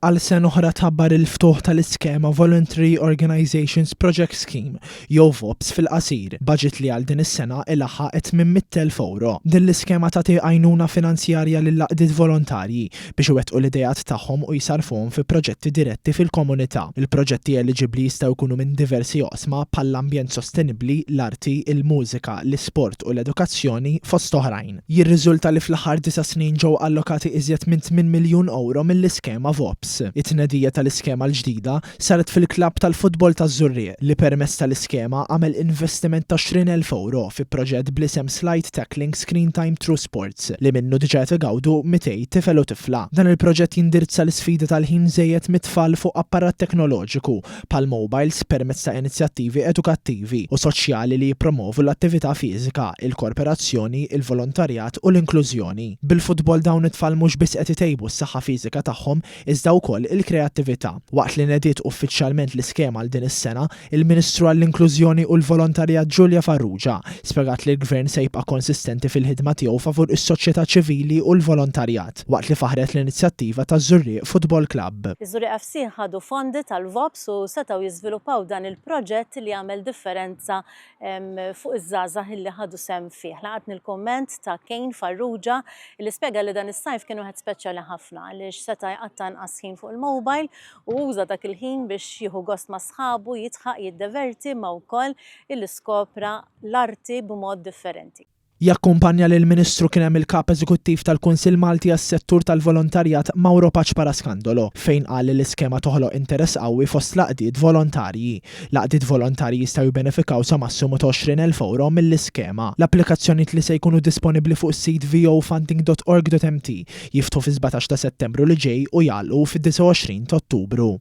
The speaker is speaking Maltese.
Għal sen oħra tħabbar il-ftuħ tal-iskema Voluntary Organizations Project Scheme, jew VOPS fil-qasir, budget li għal din is-sena ilaħħaqet minn 100,000 euro. Din l-iskema tagħti għajnuna finanzjarja lil laqdiet volontarji biex iwettqu l-idejat tagħhom u jsarfuhom fi proġetti diretti fil-komunità. Il-proġetti eliġibbli jistgħu jkunu minn diversi oqsma bħall-ambjent sostenibbli, l-arti, il-mużika, l-isport u l-edukazzjoni fost oħrajn. Jirriżulta li fl-aħħar 9 snin ġew allokati iżjed minn 8 miljun euro mill-iskema VOPS. It-tnedija tal-iskema l-ġdida saret fil-klabb tal-futbol taż-Żurrieq li permezz tal-iskema għamel investiment ta' 20,000 euro fi proġett blisem Slide Tackling Screen Time True Sports li minnu diġà igawdu 200 tifel u tifla. Dan il-proġett jindirizza l-isfida tal-ħin żejjed mit-tfal fuq apparat teknoloġiku bħal mobiles permezz ta' inizjattivi edukattivi u soċjali li jippromovu l-attività fiżika, il-korporazzjoni, il-volontarjat u l-inklużjoni. Bil-futbol dawn it-tfal mhux biss qed itejbu s-saħħa fiżika tagħhom iżda wkoll il-kreattività. Waqt li nediet uffiċjalment l-iskema għal din is-sena, il-Ministru għall-Inklużjoni u l-Volontarjat Giulia Farrugia spjegat li l-Gvern se jibqa' konsistenti fil-ħidma tiegħu favur is-soċjetà ċivili u l-volontarjat waqt li faħret l-inizjattiva taż-Żurrieq Football Club. Iż-Żurrieq FC ħadu fondi tal-VOPS u setgħu jiżviluppaw dan il-proġett li għamel differenza fuq iż-żgħażagħ illi ħadu sehem fih. Laqgħet il-kumment ta' Kejn Farrugia li spjega li dan is-sajf kien wieħed speċjali ħafna għaliex seta' jqatta' inqas ħin fuq il-mobile u uża dak il-ħin biex jieħu gost ma' sħabu, jitħaq, jiddeverti ma' wkoll illi-skopra l-arti b'mod differenti. Jakkumpanja lil Ministru kien hemm il-Kap Eżekuttiv tal-Kunsill Malti għas-settur tal-volontarjat Mauro Paċ-Paraskandolo fejn qal li l-iskema toħloq interess qawwi fost laqdiet volontarji. Laqdiet volontarji jistgħu jibbenefikaw sa massimu ta' 20,000 euro mill-iskema. L-applikazzjonijiet li se jkunu disponibbli fuq is-sit vofunding.org.mt jiftu fi 17 ta' Settembru li ġej u jagħlqu fid-29 ta' Ottubru.